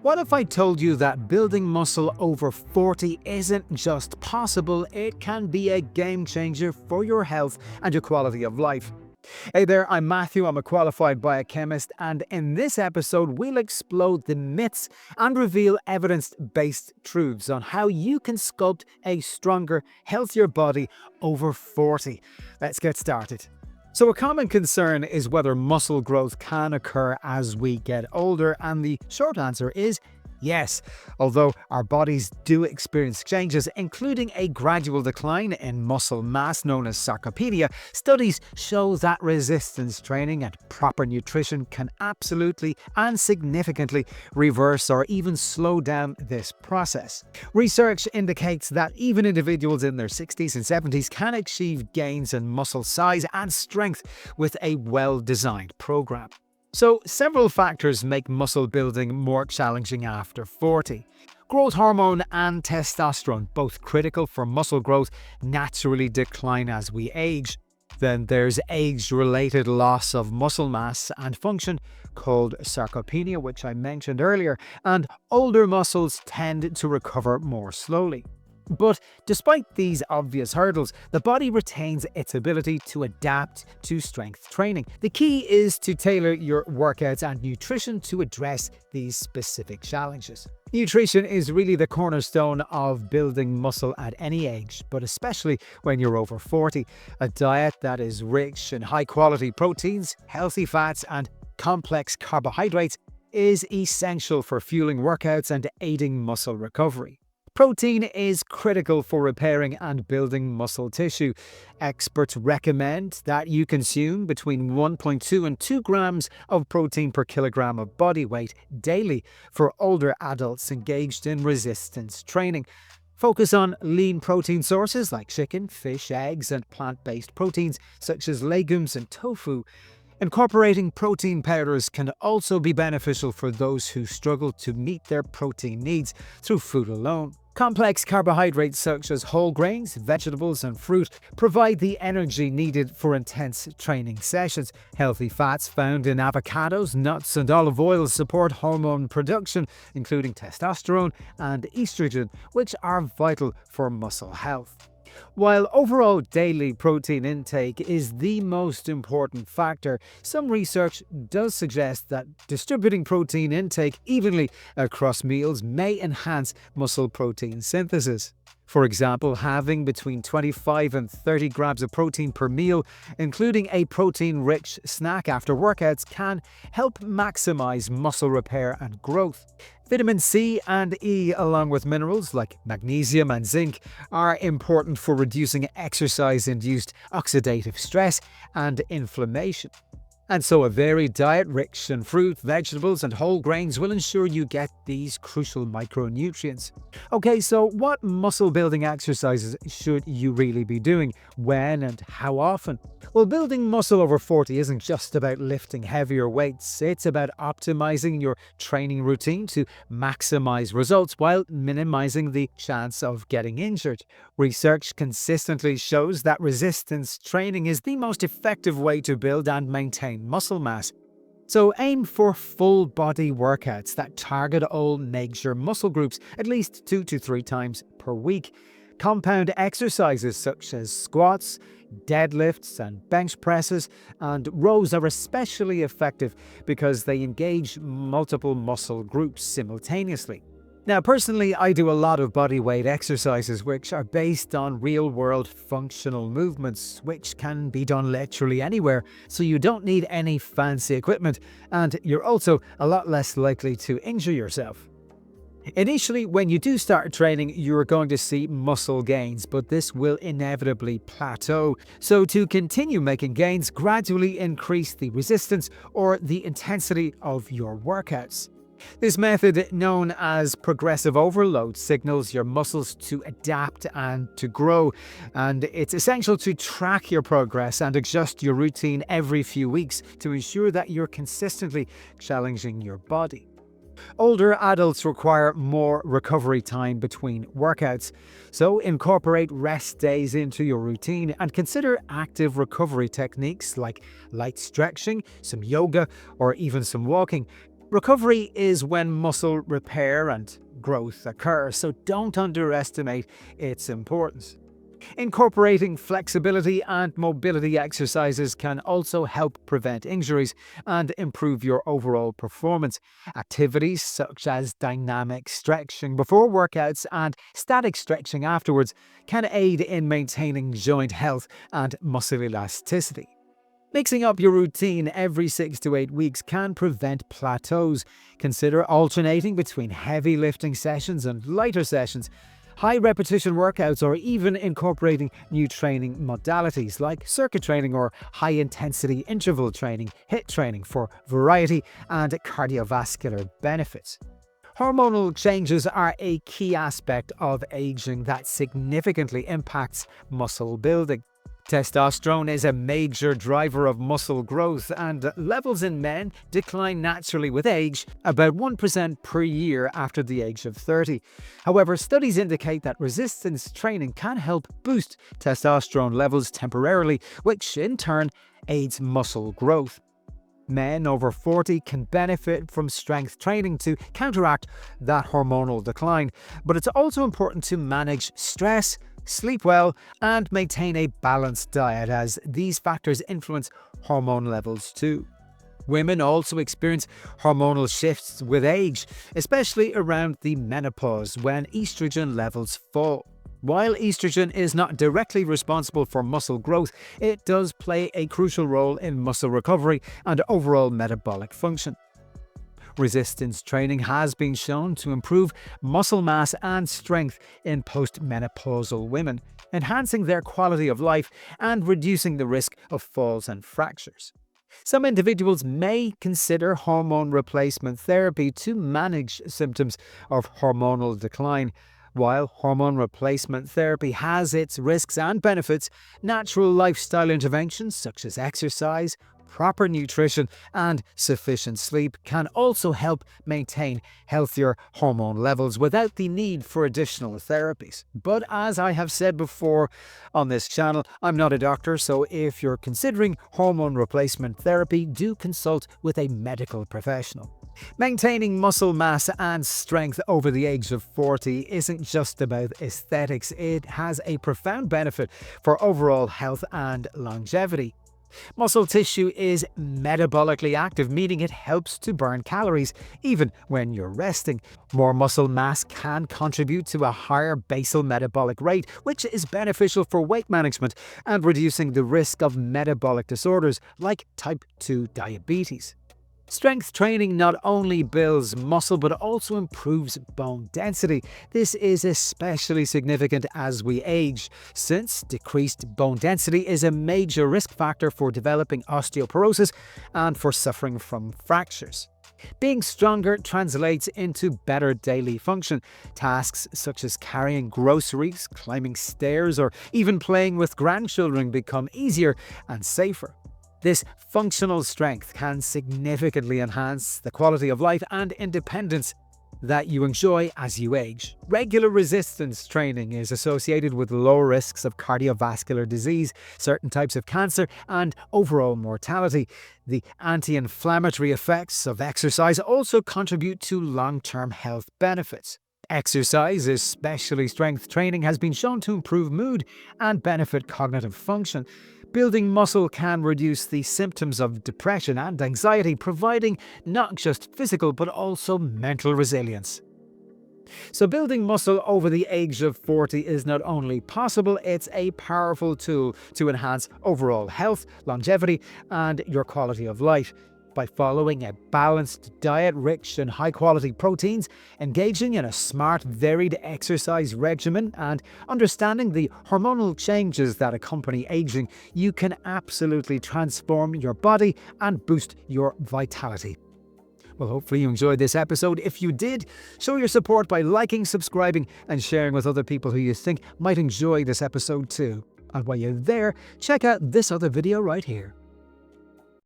What if I told you that building muscle over 40 isn't just possible, it can be a game changer for your health and your quality of life? Hey there, I'm Matthew, I'm a qualified biochemist, and in this episode we'll explode the myths and reveal evidence-based truths on how you can sculpt a stronger, healthier body over 40. Let's get started. So a common concern is whether muscle growth can occur as we get older, and the short answer is yes. Although our bodies do experience changes, including a gradual decline in muscle mass known as sarcopenia, studies show that resistance training and proper nutrition can absolutely and significantly reverse or even slow down this process. Research indicates that even individuals in their 60s and 70s can achieve gains in muscle size and strength with a well-designed program. So, several factors make muscle building more challenging after 40. Growth hormone and testosterone, both critical for muscle growth, naturally decline as we age. Then there's age-related loss of muscle mass and function, called sarcopenia, which I mentioned earlier, and older muscles tend to recover more slowly. But despite these obvious hurdles, the body retains its ability to adapt to strength training. The key is to tailor your workouts and nutrition to address these specific challenges. Nutrition is really the cornerstone of building muscle at any age, but especially when you're over 40. A diet that is rich in high-quality proteins, healthy fats, and complex carbohydrates is essential for fueling workouts and aiding muscle recovery. Protein is critical for repairing and building muscle tissue. Experts recommend that you consume between 1.2 and 2 grams of protein per kilogram of body weight daily for older adults engaged in resistance training. Focus on lean protein sources like chicken, fish, eggs, and plant-based proteins such as legumes and tofu. Incorporating protein powders can also be beneficial for those who struggle to meet their protein needs through food alone. Complex carbohydrates such as whole grains, vegetables, and fruit provide the energy needed for intense training sessions. Healthy fats found in avocados, nuts, and olive oil support hormone production, including testosterone and estrogen, which are vital for muscle health. While overall daily protein intake is the most important factor, some research does suggest that distributing protein intake evenly across meals may enhance muscle protein synthesis. For example, having between 25 and 30 grams of protein per meal, including a protein-rich snack after workouts, can help maximize muscle repair and growth. Vitamin C and E, along with minerals like magnesium and zinc, are important for reducing exercise-induced oxidative stress and inflammation. And so a varied diet rich in fruit, vegetables, and whole grains will ensure you get these crucial micronutrients. Okay, so what muscle-building exercises should you really be doing? When and how often? Well, building muscle over 40 isn't just about lifting heavier weights. It's about optimizing your training routine to maximize results while minimizing the chance of getting injured. Research consistently shows that resistance training is the most effective way to build and maintain muscle mass. So aim for full body workouts that target all major muscle groups at least 2 to 3 times per week. Compound exercises such as squats, deadlifts, and bench presses and rows are especially effective because they engage multiple muscle groups simultaneously. Now, personally, I do a lot of bodyweight exercises which are based on real-world functional movements, which can be done literally anywhere, so you don't need any fancy equipment, and you're also a lot less likely to injure yourself. Initially, when you do start training, you're going to see muscle gains, but this will inevitably plateau. So to continue making gains, gradually increase the resistance or the intensity of your workouts. This method, known as progressive overload, signals your muscles to adapt and to grow, and it's essential to track your progress and adjust your routine every few weeks to ensure that you're consistently challenging your body. Older adults require more recovery time between workouts, so incorporate rest days into your routine and consider active recovery techniques like light stretching, some yoga, or even some walking. Recovery is when muscle repair and growth occur, so don't underestimate its importance. Incorporating flexibility and mobility exercises can also help prevent injuries and improve your overall performance. Activities such as dynamic stretching before workouts and static stretching afterwards can aid in maintaining joint health and muscle elasticity. Mixing up your routine every 6 to 8 weeks can prevent plateaus. Consider alternating between heavy lifting sessions and lighter sessions, high repetition workouts, or even incorporating new training modalities like circuit training or high intensity interval training, HIIT training, for variety and cardiovascular benefits. Hormonal changes are a key aspect of aging that significantly impacts muscle building. Testosterone is a major driver of muscle growth, and levels in men decline naturally with age, about 1% per year after the age of 30. However, studies indicate that resistance training can help boost testosterone levels temporarily, which in turn aids muscle growth. Men over 40 can benefit from strength training to counteract that hormonal decline, but it's also important to manage stress, sleep well, and maintain a balanced diet, as these factors influence hormone levels too. Women also experience hormonal shifts with age, especially around the menopause when estrogen levels fall. While estrogen is not directly responsible for muscle growth, it does play a crucial role in muscle recovery and overall metabolic function. Resistance training has been shown to improve muscle mass and strength in postmenopausal women, enhancing their quality of life and reducing the risk of falls and fractures. Some individuals may consider hormone replacement therapy to manage symptoms of hormonal decline. While hormone replacement therapy has its risks and benefits, natural lifestyle interventions such as exercise, proper nutrition, and sufficient sleep can also help maintain healthier hormone levels without the need for additional therapies. But as I have said before on this channel, I'm not a doctor, so if you're considering hormone replacement therapy, do consult with a medical professional. Maintaining muscle mass and strength over the age of 40 isn't just about aesthetics, it has a profound benefit for overall health and longevity. Muscle tissue is metabolically active, meaning it helps to burn calories even when you're resting. More muscle mass can contribute to a higher basal metabolic rate, which is beneficial for weight management and reducing the risk of metabolic disorders like type 2 diabetes. Strength training not only builds muscle but also improves bone density. This is especially significant as we age, since decreased bone density is a major risk factor for developing osteoporosis and for suffering from fractures. Being stronger translates into better daily function. Tasks such as carrying groceries, climbing stairs, or even playing with grandchildren become easier and safer. This functional strength can significantly enhance the quality of life and independence that you enjoy as you age. Regular resistance training is associated with lower risks of cardiovascular disease, certain types of cancer, and overall mortality. The anti-inflammatory effects of exercise also contribute to long-term health benefits. Exercise, especially strength training, has been shown to improve mood and benefit cognitive function. Building muscle can reduce the symptoms of depression and anxiety, providing not just physical but also mental resilience. So building muscle over the age of 40 is not only possible, it's a powerful tool to enhance overall health, longevity, and your quality of life. By following a balanced diet rich in high-quality proteins, engaging in a smart, varied exercise regimen, and understanding the hormonal changes that accompany aging, you can absolutely transform your body and boost your vitality. Well, hopefully you enjoyed this episode. If you did, show your support by liking, subscribing, and sharing with other people who you think might enjoy this episode too. And while you're there, check out this other video right here.